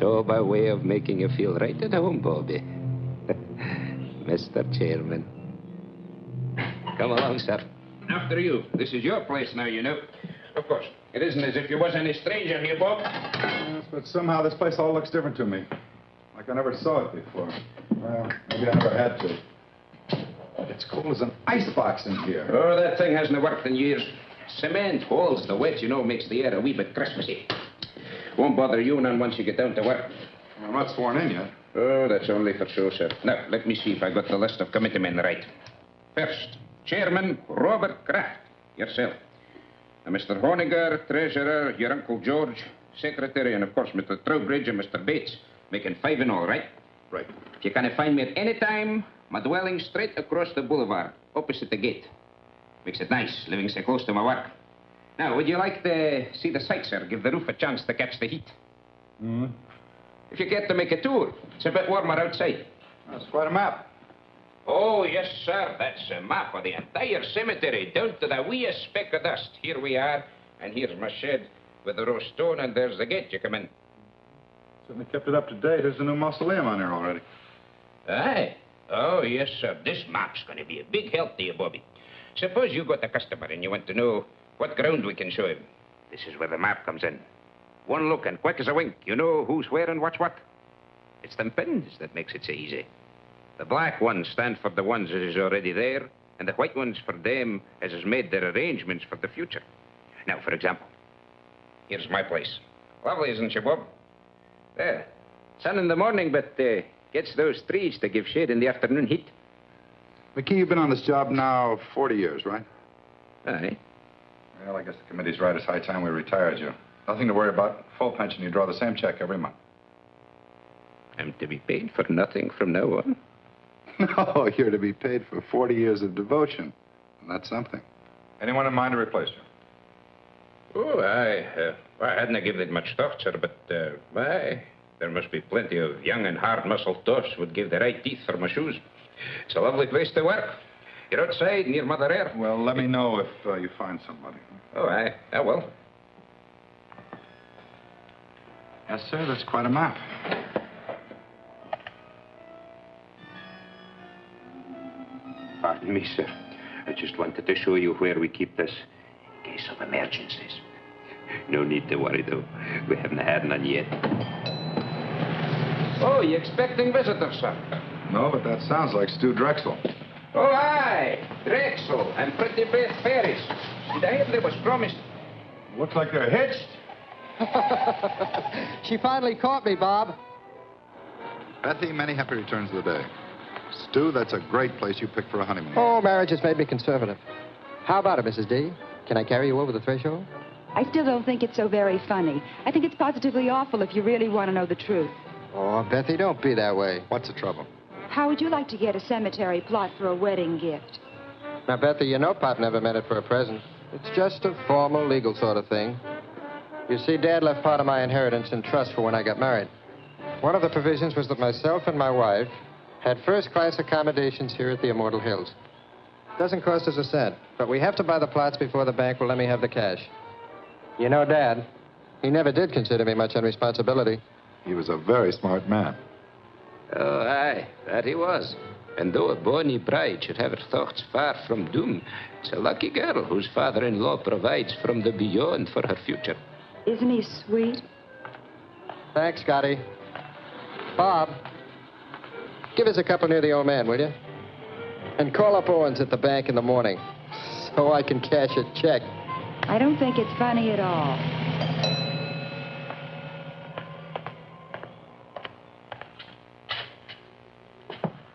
So, by way of making you feel right at home, Bobby. Mr. Chairman. Come along, sir. After you. This is your place now, you know. Of course. It isn't as if you was any stranger here, Bob. Yes, but somehow this place all looks different to me. Like I never saw it before. Well, maybe I never had to. It's cold as an icebox in here. Oh, that thing hasn't worked in years. Cement holds the wet, you know, makes the air a wee bit Christmassy. Won't bother you none once you get down to work. I'm not sworn in yet. Oh, that's only for show, sir. Now, let me see if I got the list of committee men right. First, Chairman Robert Kraft, yourself. Mr. Honiger, Treasurer, your Uncle George, Secretary, and, of course, Mr. Trowbridge and Mr. Bates. Making 5 in all, right? Right. You can find me at any time. My dwelling straight across the boulevard, opposite the gate. Makes it nice, living so close to my work. Now, would you like to see the sights, sir? Give the roof a chance to catch the heat. Mm-hmm. If you care to make a tour, it's a bit warmer outside. That's quite a map. Oh, yes, sir. That's a map of the entire cemetery, down to the weeest speck of dust. Here we are, and here's my shed with the row stone, and there's the gate you come in. Certainly kept it up to date. There's a new mausoleum on there already. Aye. Oh, yes, sir. This map's going to be a big help to you, Bobby. Suppose you got a customer and you want to know what ground we can show him. This is where the map comes in. One look and quick as a wink, you know who's where and what's what. It's them pins that makes it so easy. The black ones stand for the ones that is already there, and the white ones for them as has made their arrangements for the future. Now, for example, here's my place. Lovely, isn't she, Bob? There. Sun in the morning, but gets those trees to give shade in the afternoon heat. MacKee, you've been on this job now 40 years, right? Aye. Well, I guess the committee's right. It's high time we retired you. Nothing to worry about. Full pension. You draw the same check every month. I'm to be paid for nothing from now on? No, you're to be paid for 40 years of devotion. And that's something. Anyone in mind to replace you? Oh, I hadn't given it much thought, sir, but, there must be plenty of young and hard-muscled toffs would give the right teeth for my shoes. It's a lovely place to work. You're outside, near Mother Air. Well, let me know if you find somebody. Oh, I will. Yes, sir, that's quite a map. Pardon me, sir. I just wanted to show you where we keep this in case of emergencies. No need to worry, though. We haven't had none yet. Oh, you expecting visitors, sir? No, but that sounds like Stu Drexel. Oh, aye. Drexel and Pretty Beth Ferris. Did I hear they was promised? Looks like they're hitched. She finally caught me, Bob. Bethy, many happy returns of the day. Stu, that's a great place you picked for a honeymoon. Oh, marriage has made me conservative. How about it, Mrs. D? Can I carry you over the threshold? I still don't think it's so very funny. I think it's positively awful if you really want to know the truth. Oh, Bethy, don't be that way. What's the trouble? How would you like to get a cemetery plot for a wedding gift? Now, Bethy, you know Pop never meant it for a present. It's just a formal, legal sort of thing. You see, Dad left part of my inheritance in trust for when I got married. One of the provisions was that myself and my wife had first-class accommodations here at the Immortal Hills. Doesn't cost us a cent, but we have to buy the plots before the bank will let me have the cash. You know, Dad, he never did consider me much on responsibility. He was a very smart man. Oh, aye, that he was. And though a bonny bride should have her thoughts far from doom, it's a lucky girl whose father-in-law provides from the beyond for her future. Isn't he sweet? Thanks, Scotty. Bob, give us a couple near the old man, will you? And call up Owens at the bank in the morning so I can cash a check. I don't think it's funny at all.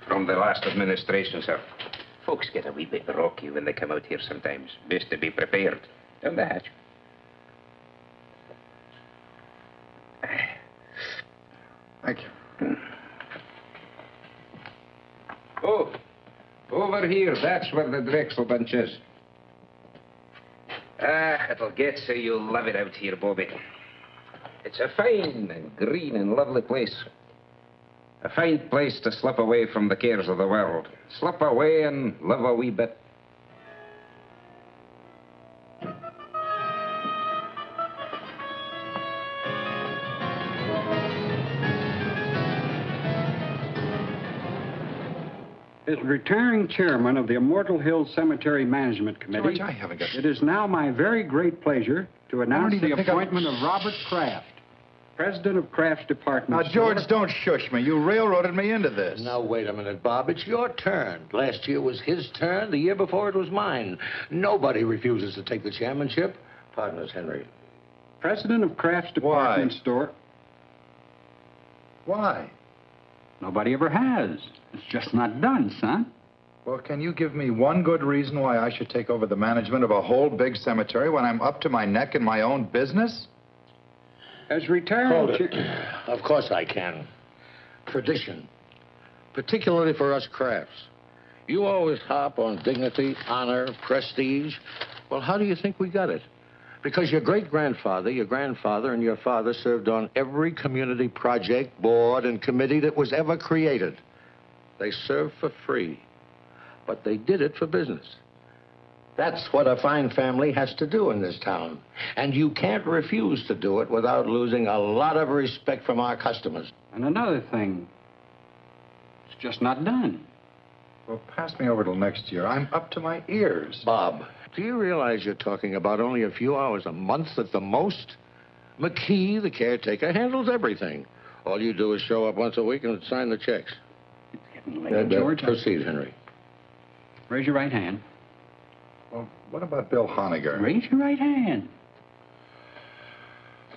From the last administration, sir. Folks get a wee bit rocky when they come out here sometimes. Best to be prepared. Down the hatch. Thank you. Oh, over here. That's where the Drexel bunch is. Ah, it'll get so you'll love it out here, Bobby. It's a fine and green and lovely place. A fine place to slip away from the cares of the world. Slip away and live a wee bit. As retiring chairman of the Immortal Hills Cemetery Management Committee, George, I haven't got... it is now my very great pleasure to announce the even think appointment of Robert Kraft, president of Kraft's department. Now, George, don't shush me. You railroaded me into this. Now, wait a minute, Bob. It's your turn. Last year was his turn. The year before it was mine. Nobody refuses to take the chairmanship. Pardon us, Henry. President of Kraft's department store. Why? Nobody ever has. It's just not done, son. Well, can you give me one good reason why I should take over the management of a whole big cemetery when I'm up to my neck in my own business? As retiring Hold it. Of course I can. Tradition. Particularly for us Crafts. You always harp on dignity, honor, prestige. Well, how do you think we got it? Because your great-grandfather, your grandfather, and your father served on every community project, board, and committee that was ever created. They served for free, but they did it for business. That's what a fine family has to do in this town. And you can't refuse to do it without losing a lot of respect from our customers. And another thing, it's just not done. Well, pass me over till next year. I'm up to my ears. Bob, do you realize you're talking about only a few hours a month at the most? MacKee, the caretaker, handles everything. All you do is show up once a week and sign the checks. It's getting late, George. Proceed, Henry. Raise your right hand. Well, what about Bill Honegger? Raise your right hand.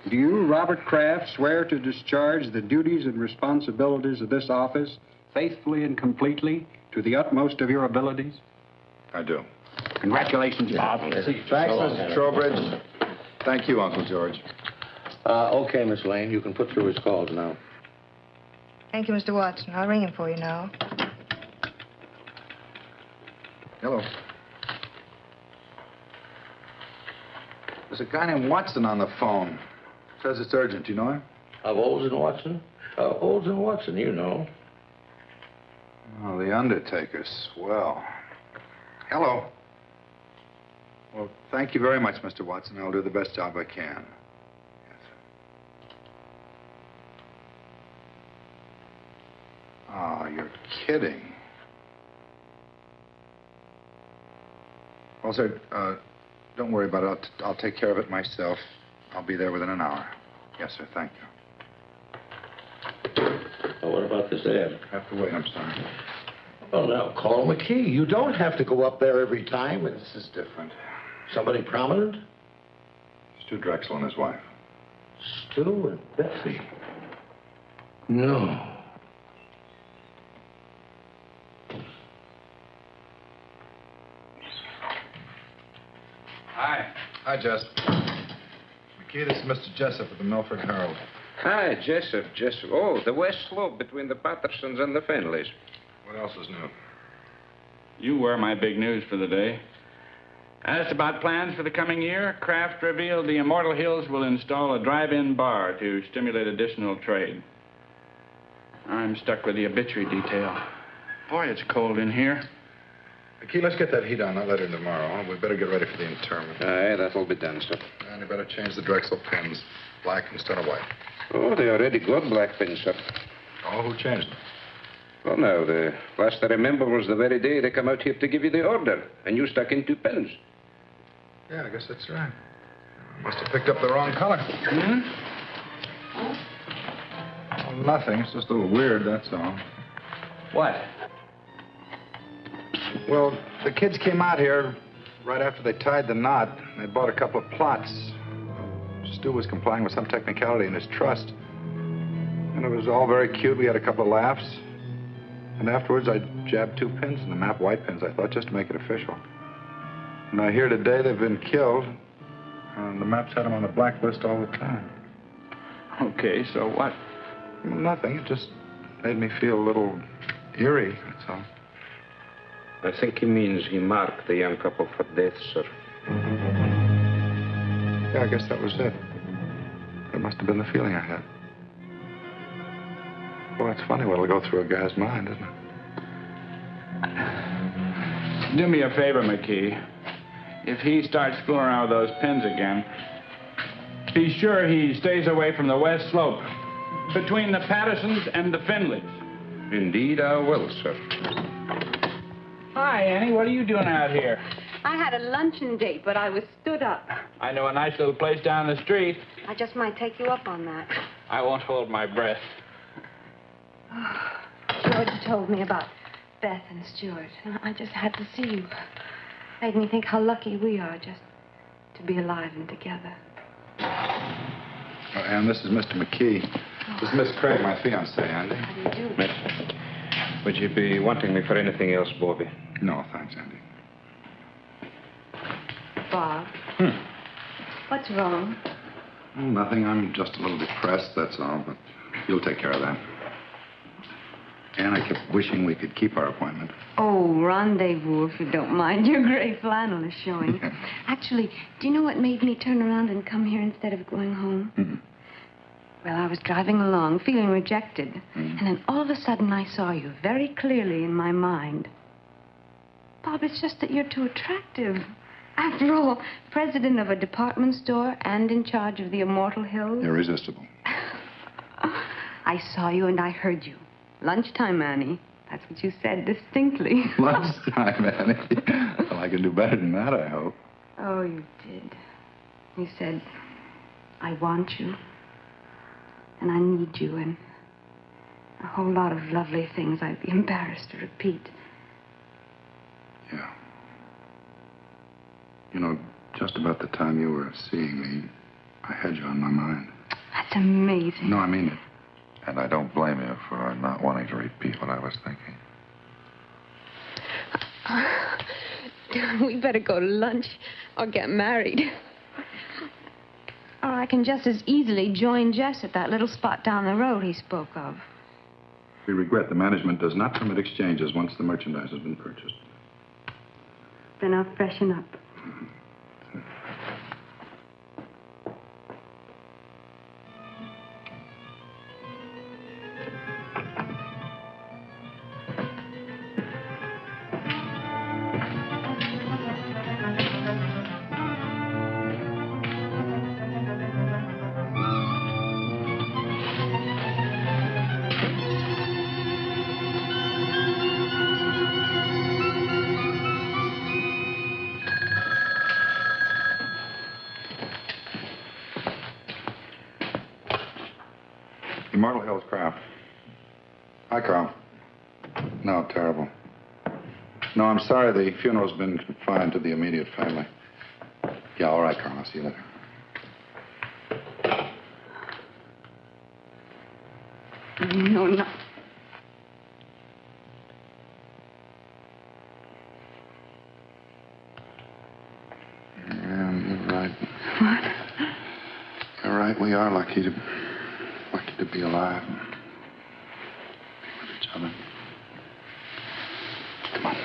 Do you, Robert Kraft, swear to discharge the duties and responsibilities of this office faithfully and completely to the utmost of your abilities? I do. Congratulations, Bob. Thanks, Mrs. Trowbridge. Thank you, Uncle George. Okay, Miss Lane, you can put through his calls now. Thank you, Mr. Watson. I'll ring him for you now. Hello. There's a guy named Watson on the phone. Says it's urgent. You know him? Of Olds and Watson? Olds and Watson, you know. Oh, the undertaker. Swell. Hello. Well, thank you very much, Mr. Watson. I'll do the best job I can. Yes. Oh, you're kidding. Well, sir, don't worry about it. I'll take care of it myself. I'll be there within an hour. Yes, sir. Thank you. Well, what about this ad? I have to wait. I'm sorry. Oh, now, call MacKee. You don't have to go up there every time. This is different. Somebody prominent? Stu Drexel and his wife. Stu and Betsy. No. Hi. Hi, Jess. MacKee, this is Mr. Jessup of the Milford Herald. Hi, Jessup. Oh, the west slope between the Pattersons and the Fenleys. What else is new? You were my big news for the day. Asked about plans for the coming year, Kraft revealed the Immortal Hills will install a drive-in bar to stimulate additional trade. I'm stuck with the obituary detail. Boy, it's cold in here. MacKee, let's get that heat on, not later tomorrow. We better get ready for the interment. Aye, that'll be done, sir. And you better change the Drexel pins, black instead of white. Oh, they already got black pins, sir. Oh, who changed them? Well, now, the last I remember was the very day they come out here to give you the order, and you stuck in 2 pins. Yeah, I guess that's right. Must have picked up the wrong color. Well, nothing. It's just a little weird, that's all. What? Well, the kids came out here right after they tied the knot. They bought a couple of plots. Stu was complying with some technicality in his trust. And it was all very cute. We had a couple of laughs. And afterwards, I jabbed 2 pins in the map, white pins, I thought, just to make it official. And I hear today they've been killed. And the maps had them on the blacklist all the time. Okay, so what? Well, nothing. It just made me feel a little eerie, that's all. I think he means he marked the young couple for death, sir. Yeah, I guess that was it. That must have been the feeling I had. Well, it's funny what'll go through a guy's mind, isn't it? Do me a favor, MacKee. If he starts fooling around with those pins again, be sure he stays away from the west slope, between the Pattersons and the Finleys. Indeed, I will, sir. Hi, Annie. What are you doing out here? I had a luncheon date, but I was stood up. I know a nice little place down the street. I just might take you up on that. I won't hold my breath. George told me about Beth and Stuart. I just had to see you. Made me think how lucky we are just to be alive and together. Oh, Ann, this is Mr. MacKee. This is Miss Craig, my fiancée, Andy. How do you do? Miss, would you be wanting me for anything else, Bobby? No, thanks, Andy. Bob. What's wrong? Oh, nothing. I'm just a little depressed, that's all. But you'll take care of that. Ann, I kept wishing we could keep our appointment. Oh, rendezvous, if you don't mind. Your gray flannel is showing. Actually, do you know what made me turn around and come here instead of going home? Well, I was driving along, feeling rejected. And then all of a sudden, I saw you very clearly in my mind. Bob, it's just that you're too attractive. After all, president of a department store and in charge of the Immortal Hills. Irresistible. I saw you and I heard you. Lunchtime, Annie. That's what you said distinctly. Lunchtime, Annie. Well, I can do better than that, I hope. Oh, you did. You said, I want you. And I need you, and a whole lot of lovely things I'd be embarrassed to repeat. Yeah. You know, just about the time you were seeing me, I had you on my mind. That's amazing. No, I mean it. And I don't blame you for not wanting to repeat what I was thinking. We better go to lunch or get married. Or I can just as easily join Jess at that little spot down the road he spoke of. We regret the management does not permit exchanges once the merchandise has been purchased. Then I'll freshen up. Immortal Hills, Kraft. Hi, Carl. No, terrible. No, I'm sorry. The funeral's been confined to the immediate family. Yeah, all right, Carl. I'll see you later. No, no. Yeah, you're right. What? Lucky to be alive. And be with each other. Come on.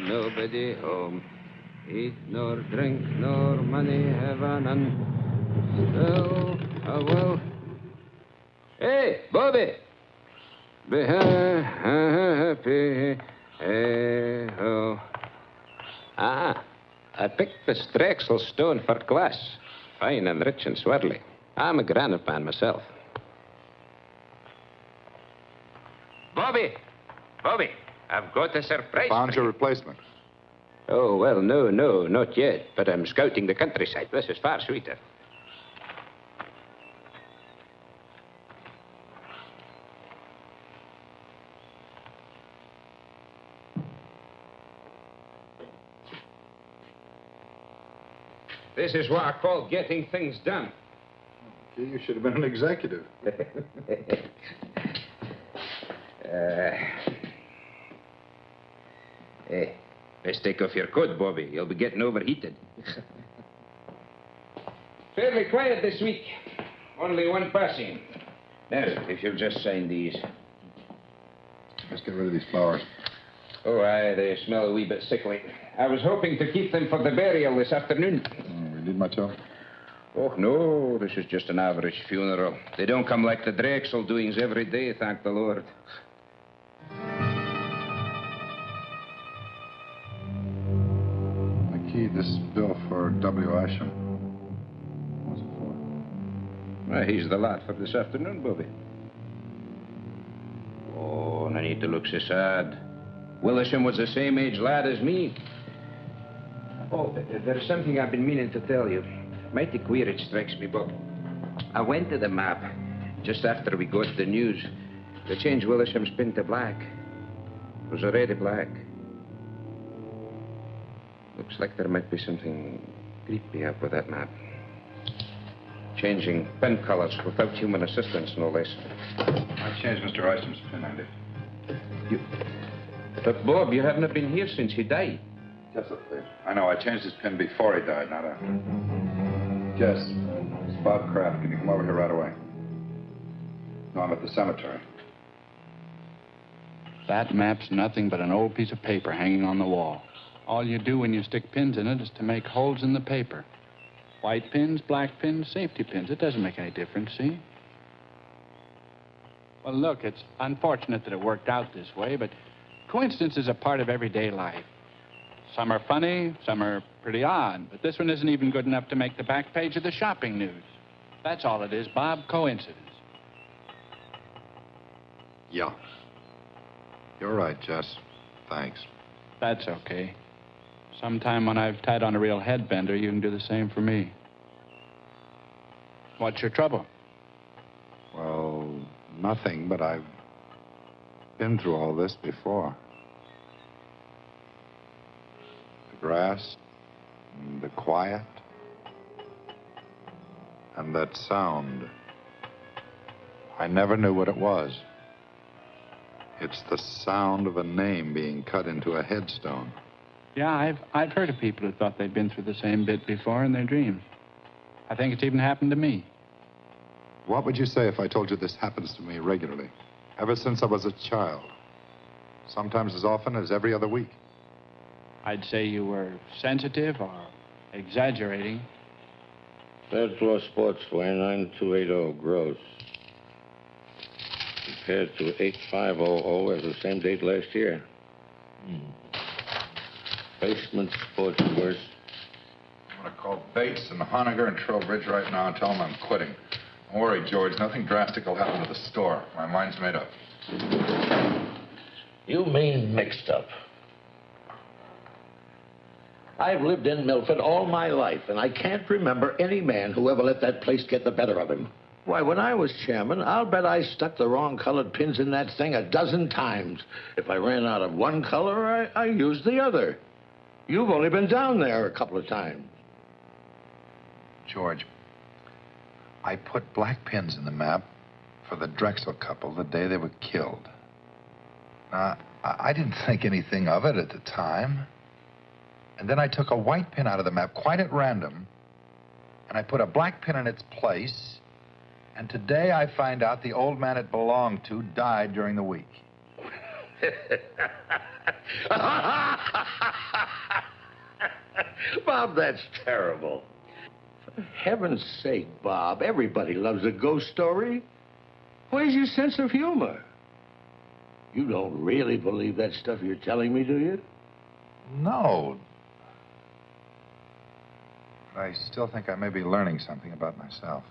Nobody home. Eat nor drink nor money have I none. Still, well. Hey, Bobby! Be happy. Hey, ho. Ah, I picked the Strexel stone for glass. Fine and rich and swirly. I'm a granite man myself. Bobby! Bobby, I've got a surprise. Found your replacement. Oh, well, no, not yet. But I'm scouting the countryside. This is far sweeter. This is what I call getting things done. Gee, you should have been an executive. Hey, best take off your coat, Bobby. You'll be getting overheated. Fairly quiet this week. Only one passing. Now, if you'll just sign these. Let's get rid of these flowers. Oh, aye, they smell a wee bit sickly. I was hoping to keep them for the burial this afternoon. We need much help? Oh, no, this is just an average funeral. They don't come like the Drexel doings every day, thank the Lord. MacKee, this bill for W. Asham. What's it for? Well, he's the lad for this afternoon, Bobby. Oh, no need to look so sad. Willisham was the same age lad as me. Oh, there's something I've been meaning to tell you. Mighty queer it strikes me, Bob. I went to the map just after we got the news. They changed Willisham's pin to black. It was already black. Looks like there might be something creepy up with that map. Changing pin colors without human assistance, no less. I changed Mr. Isom's pin, Andy. You... But, Bob, you haven't been here since he died. Yes, please. I know. I changed his pin before he died, not after. Jess, it's Bob Kraft. Can you come over here right away? No, I'm at the cemetery. That map's nothing but an old piece of paper hanging on the wall. All you do when you stick pins in it is to make holes in the paper. White pins, black pins, safety pins. It doesn't make any difference, see? Well, look, it's unfortunate that it worked out this way, but coincidences are part of everyday life. Some are funny, some are pretty odd, but this one isn't even good enough to make the back page of the shopping news. That's all it is, Bob, coincidence. Yeah. You're right, Jess. Thanks. That's okay. Sometime when I've tied on a real headbender, you can do the same for me. What's your trouble? Well, nothing, but I've been through all this before. The grass, and the quiet, and that sound. I never knew what it was. It's the sound of a name being cut into a headstone. Yeah, I've heard of people who thought they'd been through the same bit before in their dreams. I think it's even happened to me. What would you say if I told you this happens to me regularly? Ever since I was a child. Sometimes as often as every other week. I'd say you were sensitive or exaggerating. Third floor sportswear, 9280 gross. Compared to 8500 as the same date last year. Basement sportswear. I'm going to call Bates and Honegger and Trowbridge right now and tell them I'm quitting. Don't worry, George. Nothing drastic will happen to the store. My mind's made up. You mean mixed up? I've lived in Milford all my life, and I can't remember any man who ever let that place get the better of him. Why, when I was chairman, I'll bet I stuck the wrong colored pins in that thing 12 times. If I ran out of one color, I used the other. You've only been down there a couple of times. George, I put black pins in the map for the Drexel couple the day they were killed. Now, I didn't think anything of it at the time. And then I took a white pin out of the map quite at random, and I put a black pin in its place, and today I find out the old man it belonged to died during the week. Bob, that's terrible. For heaven's sake, Bob, everybody loves a ghost story. Where's your sense of humor? You don't really believe that stuff you're telling me, do you? No. But I still think I may be learning something about myself.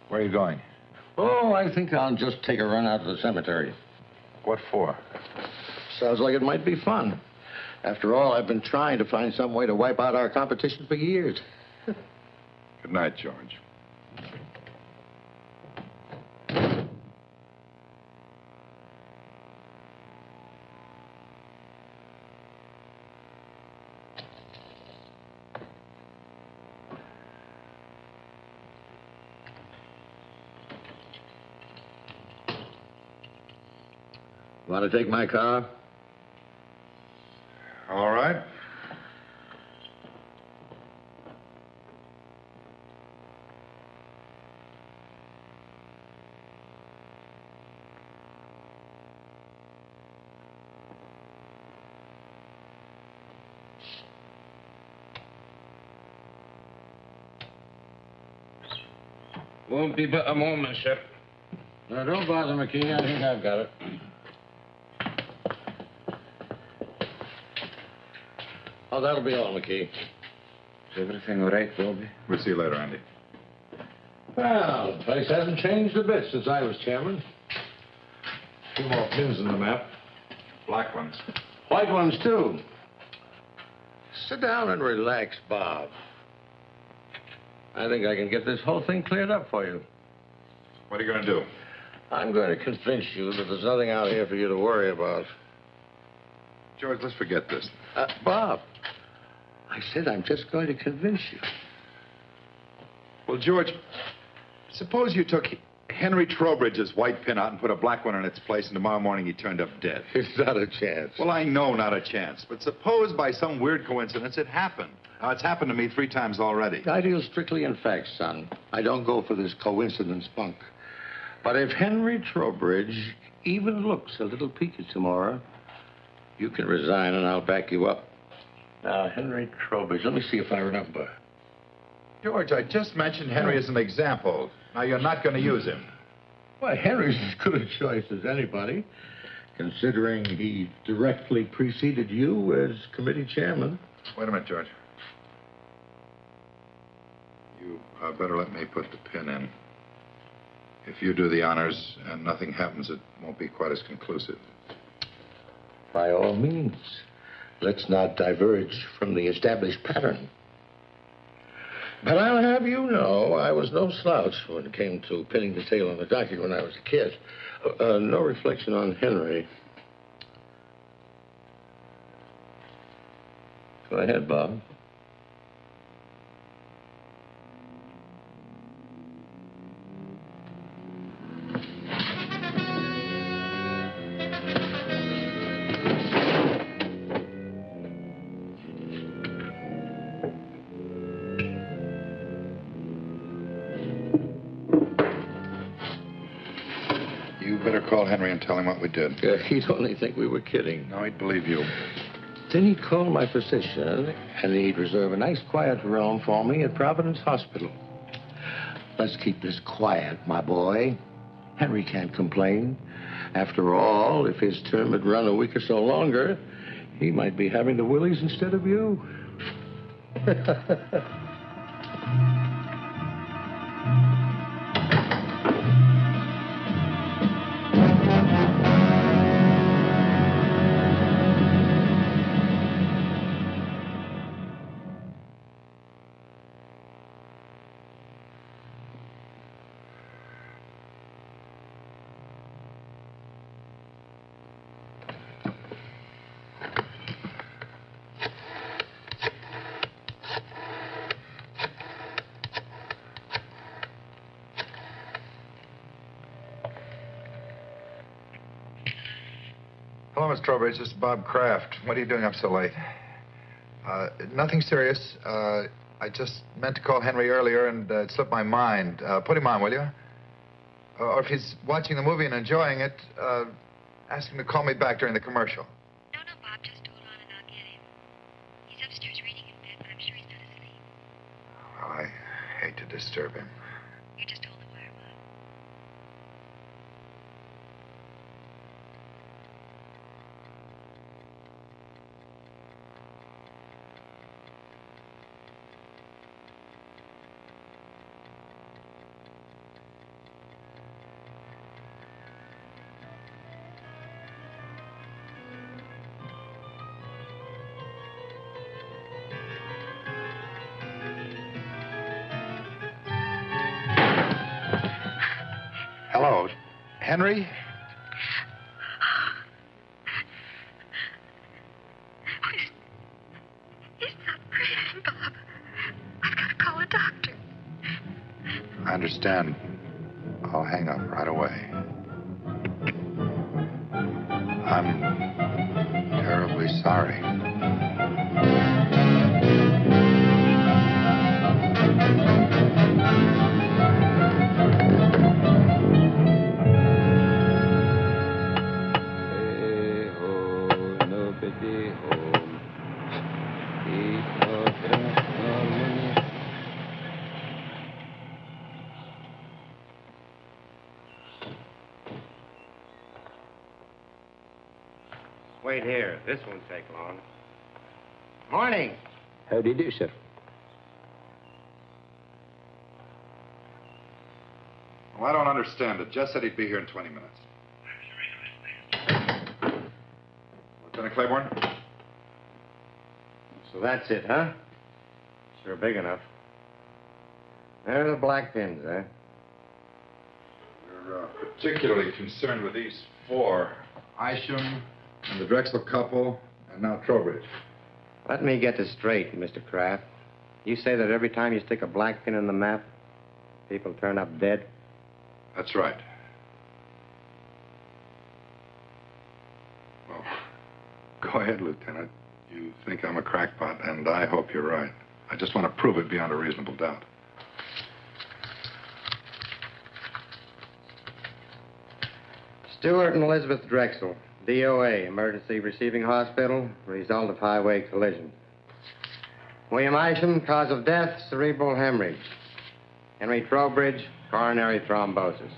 Where are you going? Oh, I think I'll just take a run out to the cemetery. What for? Sounds like it might be fun. After all, I've been trying to find some way to wipe out our competition for years. Good night, George. Want to take my car? All right. Won't be but a moment, sir. No, don't bother, MacKee. I think I've got it. Oh, that'll be all, MacKee. Is everything all right, Bobby? We'll see you later, Andy. Well, the place hasn't changed a bit since I was chairman. A few more pins in the map. Black ones. White ones, too. Sit down and relax, Bob. I think I can get this whole thing cleared up for you. What are you going to do? I'm going to convince you that there's nothing out here for you to worry about. George, let's forget this. Bob, I said I'm just going to convince you. Well, George, suppose you took Henry Trowbridge's white pin out and put a black one in its place, and tomorrow morning he turned up dead. It's not a chance. Well, I know not a chance, but suppose by some weird coincidence it happened. Now, it's happened to me 3 times already. I deal strictly in facts, son. I don't go for this coincidence bunk. But if Henry Trowbridge even looks a little peaked tomorrow, you can resign and I'll back you up. Now, Henry Trowbridge, let me see if I remember. George, I just mentioned Henry as an example. Now, you're not going to use him. Why, Henry's as good a choice as anybody, considering he directly preceded you as committee chairman. Wait a minute, George. You better let me put the pin in. If you do the honors and nothing happens, it won't be quite as conclusive. By all means, let's not diverge from the established pattern. But I'll have you know I was no slouch when it came to pinning the tail on the donkey when I was a kid. No reflection on Henry. Go ahead, Bob. call Henry and tell him what we did. He'd only think we were kidding. No, he'd believe you. Then he'd call my physician, and he'd reserve a nice quiet room for me at Providence Hospital. Let's keep this quiet, my boy. Henry can't complain. After all, if his term had run a week or so longer, he might be having the willies instead of you. Hello, Miss Trowbridge. This is Bob Kraft. What are you doing up so late? Nothing serious. I just meant to call Henry earlier, and it slipped my mind. Put him on, will you? Or if he's watching the movie and enjoying it, ask him to call me back during the commercial. No, Bob, just hold on and I'll get him. He's upstairs reading in bed, but I'm sure he's not asleep. Well, I hate to disturb him. You just hold the wire, Bob. Hello, Henry? He's not breathing, Bob. I've got to call a doctor. I understand. I'll hang up right away. I'm terribly sorry. Wait here. This won't take long. Morning. How do you do, sir? Well, I don't understand it. Jess said he'd be here in 20 minutes. Lieutenant Claiborne? So that's it, huh? Sure big enough. There are the black pins, eh? We're particularly concerned with these four. Isham, and the Drexel couple, and now Trowbridge. Let me get this straight, Mr. Kraft. You say that every time you stick a black pin in the map, people turn up dead? That's right. Well, go ahead, Lieutenant. You think I'm a crackpot, and I hope you're right. I just want to prove it beyond a reasonable doubt. Stewart and Elizabeth Drexel, DOA, Emergency Receiving Hospital, result of highway collision. William Isham, cause of death, cerebral hemorrhage. Henry Trowbridge, coronary thrombosis.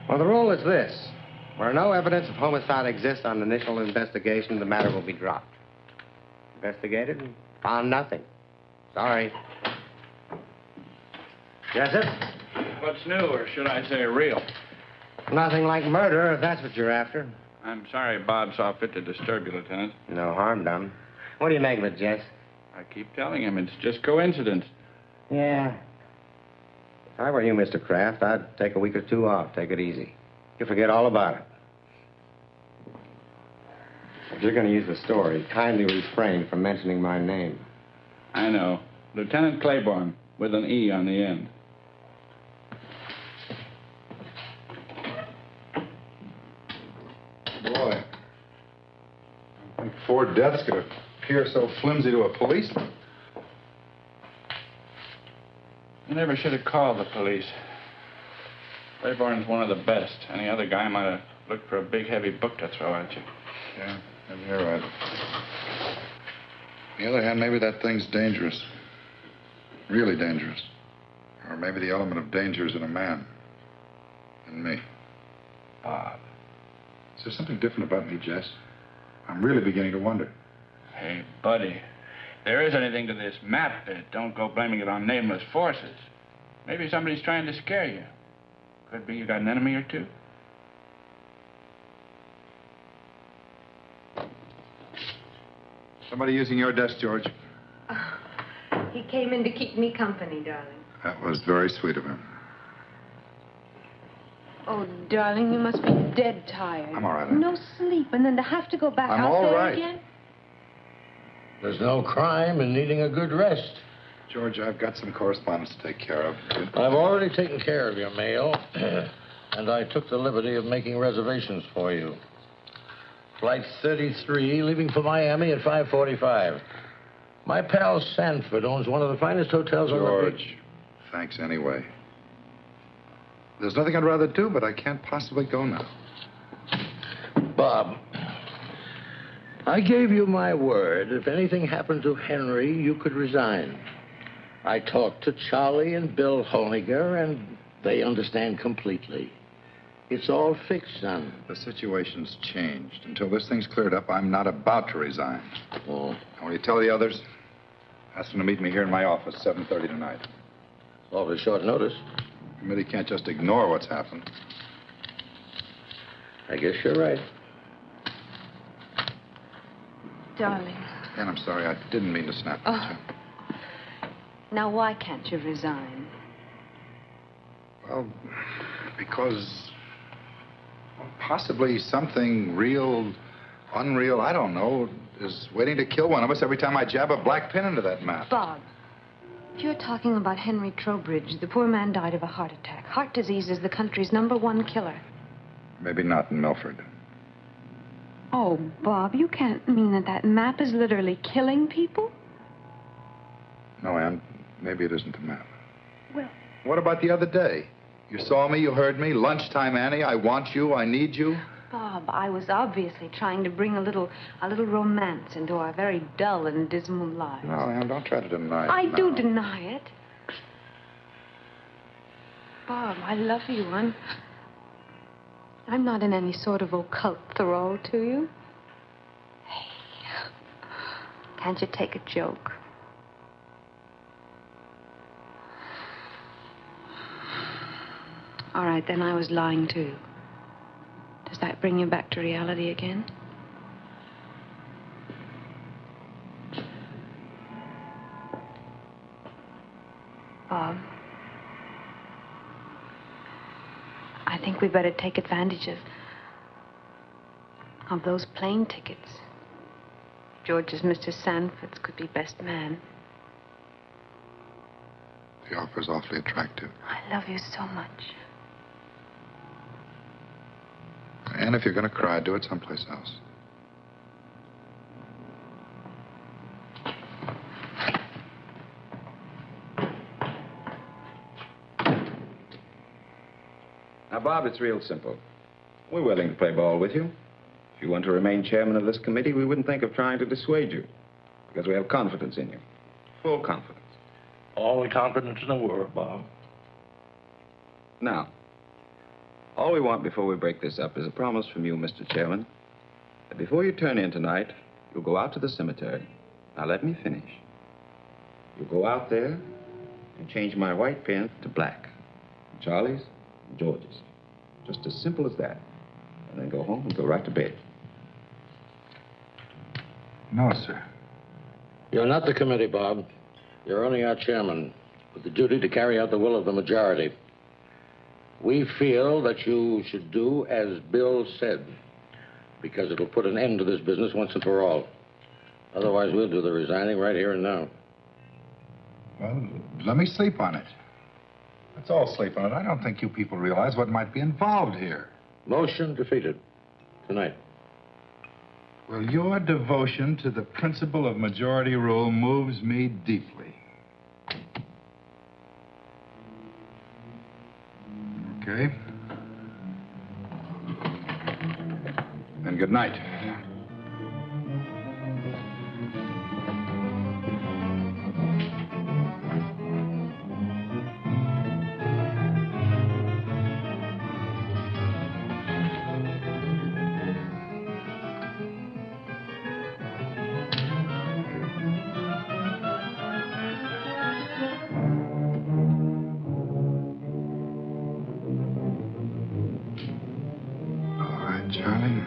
Well, the rule is this. Where no evidence of homicide exists on initial investigation, the matter will be dropped. Investigated and found nothing. Sorry. Jessup? What's new, or should I say real? Nothing like murder, if that's what you're after. I'm sorry Bob saw fit to disturb you, Lieutenant. No harm done. What do you make of it, Jess? I keep telling him it's just coincidence. Yeah. If I were you, Mr. Kraft, I'd take a week or two off. Take it easy. You'll forget all about it. If you're going to use the story, kindly refrain from mentioning my name. I know. Lieutenant Claiborne, with an E on the end. Boy, I think 4 deaths could appear so flimsy to a policeman. You never should have called the police. Claiborne's one of the best. Any other guy might have looked for a big, heavy book to throw at you. Yeah, maybe you're right. On the other hand, maybe that thing's dangerous. Really dangerous. Or maybe the element of danger is in a man. In me. Bob. Is there something different about me, Jess? I'm really beginning to wonder. Hey, buddy. If there is anything to this map, don't go blaming it on nameless forces. Maybe somebody's trying to scare you. Could be you got an enemy or two. Somebody using your desk, George. He came in to keep me company, darling. That was very sweet of him. Oh, darling, you must be dead tired. I'm all right. No sleep, and then to have to go back I'm out all there right. again? There's no crime in needing a good rest. George, I've got some correspondence to take care of. I've already taken care of your mail, and I took the liberty of making reservations for you. Flight 33, leaving for Miami at 5:45. My pal Sanford owns one of the finest hotels on the George, beach. thanks anyway. There's nothing I'd rather do, but I can't possibly go now. Bob, I gave you my word. If anything happened to Henry, you could resign. I talked to Charlie and Bill Holniger, and they understand completely. It's all fixed, son. The situation's changed. Until this thing's cleared up, I'm not about to resign. Oh. And when you tell the others, ask them to meet me here in my office, 7:30 tonight. Awfully short notice. The committee can't just ignore what's happened. I guess you're right. Darling. And I'm sorry, I didn't mean to snap at you. Now, why can't you resign? Well, because possibly something real, unreal, I don't know, is waiting to kill one of us every time I jab a black pin into that map. Bob, if you're talking about Henry Trowbridge, the poor man died of a heart attack. Heart disease is the country's #1 killer. Maybe not in Milford. Oh, Bob, you can't mean that that map is literally killing people? No, Ann, maybe it isn't the map. Well... What about the other day? You saw me, you heard me. Lunchtime, Annie, I want you, I need you. Bob, I was obviously trying to bring a little romance into our very dull and dismal lives. No, Ann, don't try to deny it. I No. do deny it. Bob, I love you. I'm not in any sort of occult thrall to you. Hey, can't you take a joke? All right, then I was lying too. Does that bring you back to reality again? Bob, I think we better take advantage of those plane tickets. George's Mr. Sanford's could be best man. The offer's awfully attractive. I love you so much. And if you're going to cry, do it someplace else. Now, Bob, it's real simple. We're willing to play ball with you. If you want to remain chairman of this committee, we wouldn't think of trying to dissuade you. Because we have confidence in you. Full confidence. All the confidence in the world, Bob. Now, all we want before we break this up is a promise from you, Mr. Chairman, that before you turn in tonight, you'll go out to the cemetery. Now, let me finish. You'll go out there and change my white pen to black. Charlie's and George's. Just as simple as that. And then go home and go right to bed. No, sir. You're not the committee, Bob. You're only our chairman, with the duty to carry out the will of the majority. We feel that you should do as Bill said, because it'll put an end to this business once and for all. Otherwise, we'll do the resigning right here and now. Well, let me sleep on it. Let's all sleep on it. I don't think you people realize what might be involved here. Motion defeated. Tonight. Well, your devotion to the principle of majority rule moves me deeply. Okay? and good night. Charlie.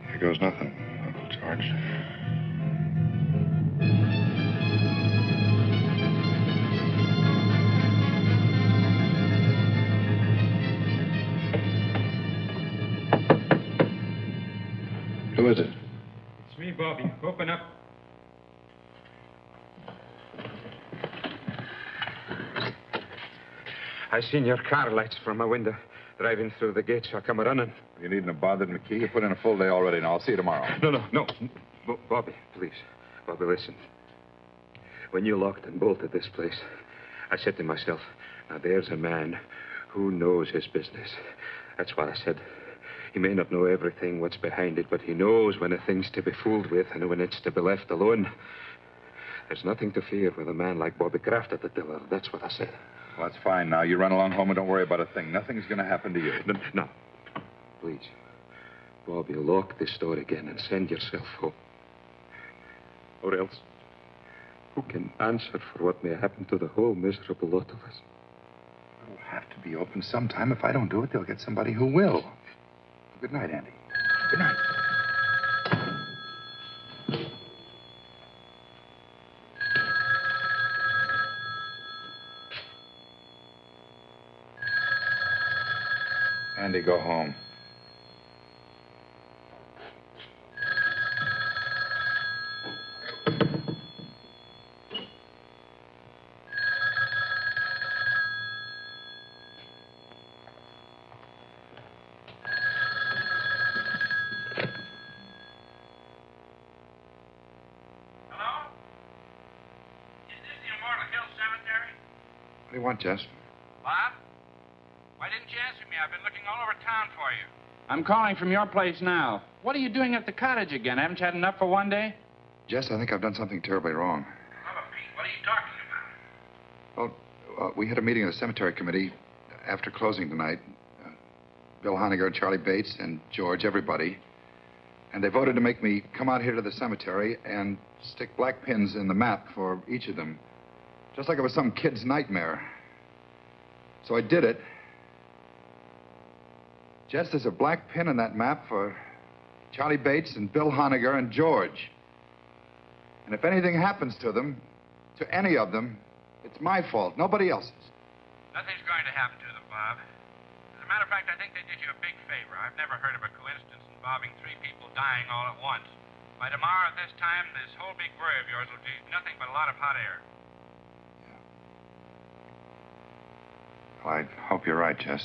Here goes nothing, Uncle George. Who is it? It's me, Bobby. Open up. I seen your car lights from my window driving through the gate, so I come running. You needn't have bothered MacKee. You put in a full day already. Now, I'll see you tomorrow. No. Bobby, please. Bobby, listen. When you locked and bolted this place, I said to myself, now there's a man who knows his business. That's what I said. He may not know everything, what's behind it, but he knows when a thing's to be fooled with and when it's to be left alone. There's nothing to fear with a man like Bobby Kraft at the tiller. That's what I said. Well, that's fine now. You run along home and don't worry about a thing. Nothing's going to happen to you. No. Please. Bobby, lock this door again and send yourself home. Or else, who can answer for what may happen to the whole miserable lot of us? It'll have to be open sometime. If I don't do it, they'll get somebody who will. Good night, Andy. Good night. Andy, go home. What do you want, Jess? Bob? Why didn't you answer me? I've been looking all over town for you. I'm calling from your place now. What are you doing at the cottage again? Haven't you had enough for one day? Jess, I think I've done something terribly wrong. Mama Pete, what are you talking about? Well, we had a meeting of the cemetery committee after closing tonight. Bill Honegger, Charlie Bates, and George, everybody. And they voted to make me come out here to the cemetery and stick black pins in the map for each of them. Just like it was some kid's nightmare. So I did it. Jess, there's a black pin in that map for Charlie Bates and Bill Honegger and George. And if anything happens to them, to any of them, it's my fault, nobody else's. Nothing's going to happen to them, Bob. As a matter of fact, I think they did you a big favor. I've never heard of a coincidence involving 3 people dying all at once. By tomorrow at this time, this whole big worry of yours will be nothing but a lot of hot air. Well, I hope you're right, Jess.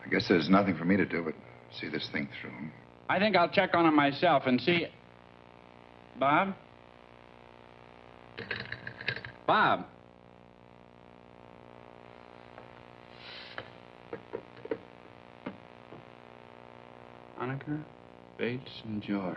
I guess there's nothing for me to do but see this thing through. I think I'll check on him myself and see... Bob? Bob? Honegger, Bates, and George.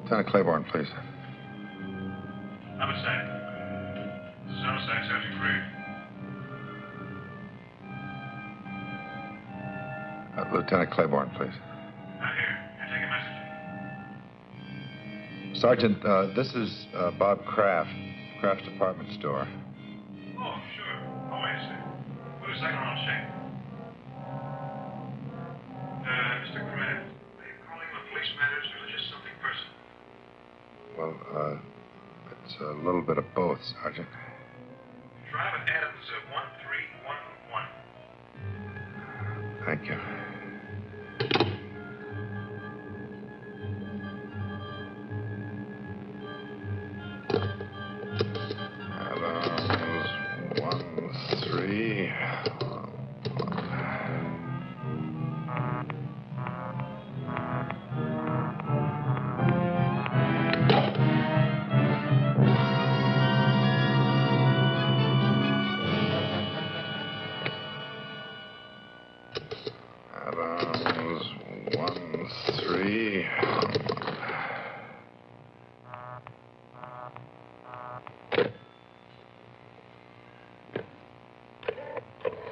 Lieutenant Claiborne, please. Homicide. This is Homicide, Sergeant Kraft. Lieutenant Claiborne, please. Not here. I take a message. Sergeant, this is Bob Kraft, Kraft's department store. Oh, sure. Oh, wait a second. Wait a second, I'll check. Mr. Kraft, are you calling on police matters or just something personal? Well, it's a little bit of both, Sergeant. Drive at Adams 1311. Thank you.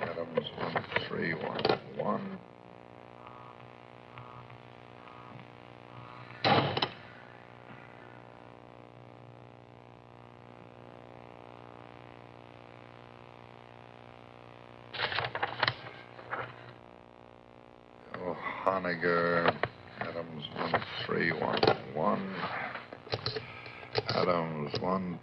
Adams 1311. Honegger, Adams 1311. Adams 1.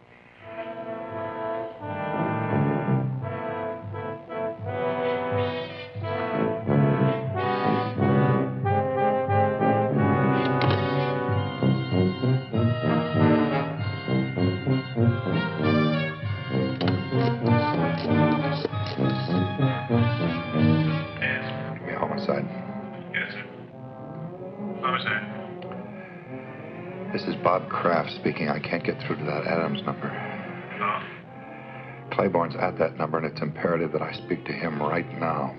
Give me homicide. Yes, sir. Homicide. This is Bob Kraft speaking. I can't get through to that Adams number. No? Claiborne's at that number, and it's imperative that I speak to him right now.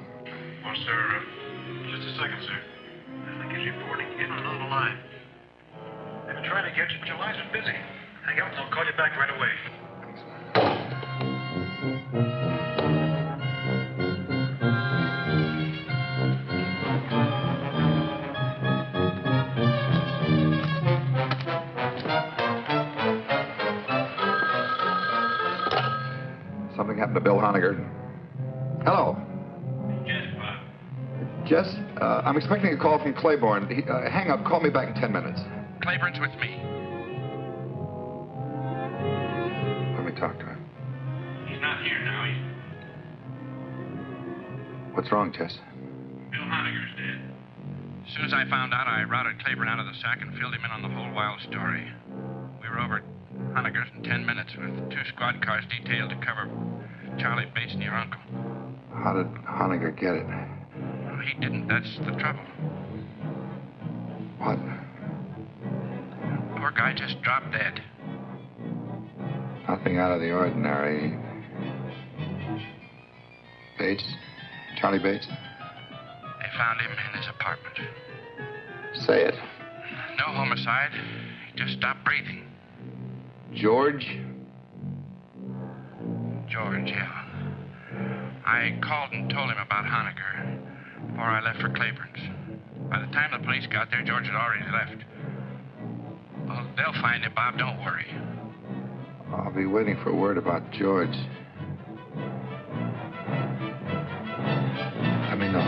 Well, sir, just a second, sir. I think he's reporting in on another line. They've been trying to get you, but your line's been busy. Hang up and I'll call you back right away. Something happened to Bill Honegger. Hello. Yes, Bob. Jess, I'm expecting a call from Claiborne. Hang up. Call me back in 10 minutes. Claiborne's with me. Let me talk to him. He's not here now. What's wrong, Jess? Bill Honegger's dead. As soon as I found out, I routed Claiborne out of the sack and filled him in on the whole wild story. We were over at Honegger's in 10 minutes with 2 squad cars detailed to cover Charlie Bates and your uncle. How did Honegger get it? Well, he didn't. That's the trouble. What? Poor guy just dropped dead. Nothing out of the ordinary. Bates? Charlie Bates? They found him in his apartment. Say it. No homicide. He just stopped breathing. George? George, yeah. I called and told him about Honegger before I left for Claiborne's. By the time the police got there, George had already left. Well, they'll find him, Bob. Don't worry. I'll be waiting for word about George. Let me know.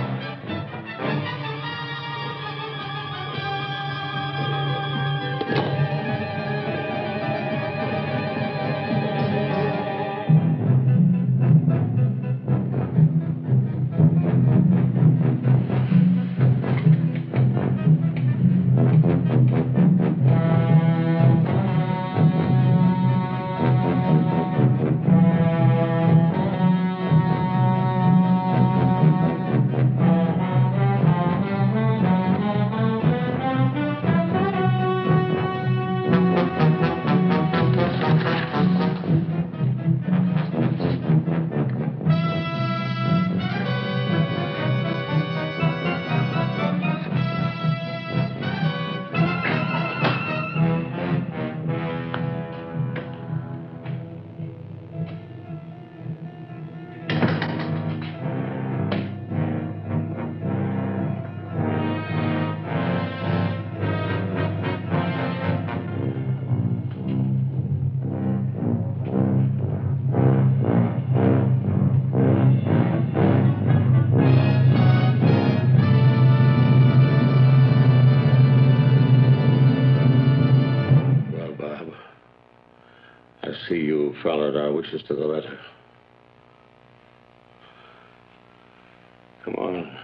see you followed our wishes to the letter. Come on.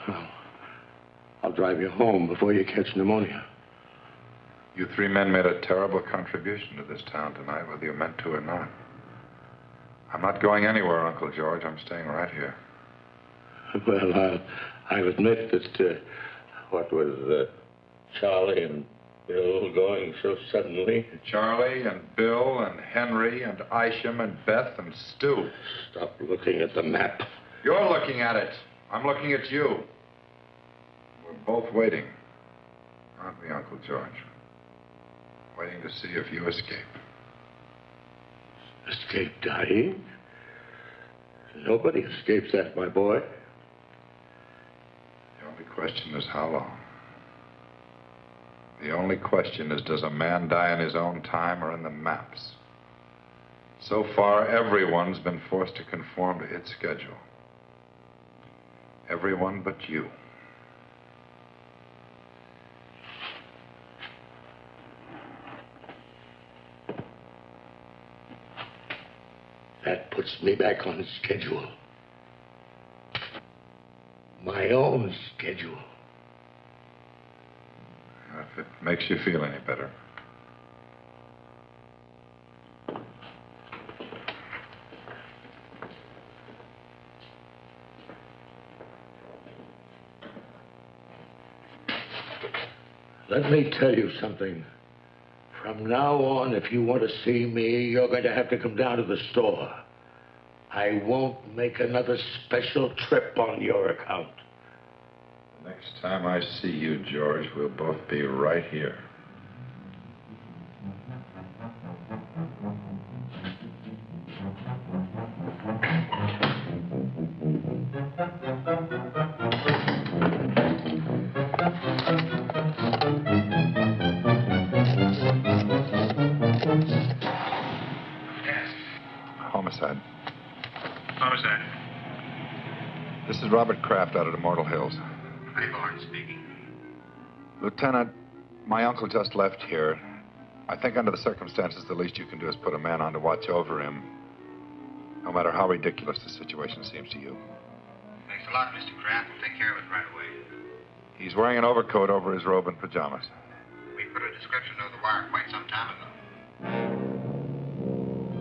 I'll drive you home before you catch pneumonia. You three men made a terrible contribution to this town tonight, whether you meant to or not. I'm not going anywhere, Uncle George. I'm staying right here. Well, I'll admit that, what was Charlie and Bill going so suddenly? Charlie and Bill and Henry and Isham and Beth and Stu. Stop looking at the map. You're looking at it. I'm looking at you. We're both waiting, aren't we, Uncle George? Waiting to see if you escape. Escape dying? Nobody escapes that, my boy. The only question is how long. The only question is, does a man die in his own time or in the maps? So far, everyone's been forced to conform to its schedule. Everyone but you. That puts me back on schedule. My own schedule. If it makes you feel any better. Let me tell you something. From now on, if you want to see me, you're going to have to come down to the store. I won't make another special trip on your account. The next time I see you, George, we'll both be right here. Homicide. Homicide. This is Robert Kraft out at Immortal Hills. Bourne speaking. Lieutenant, my uncle just left here. I think under the circumstances, the least you can do is put a man on to watch over him, no matter how ridiculous the situation seems to you. Thanks a lot, Mr. Kraft. We'll take care of it right away. He's wearing an overcoat over his robe and pajamas. We put a description of the wire quite some time ago.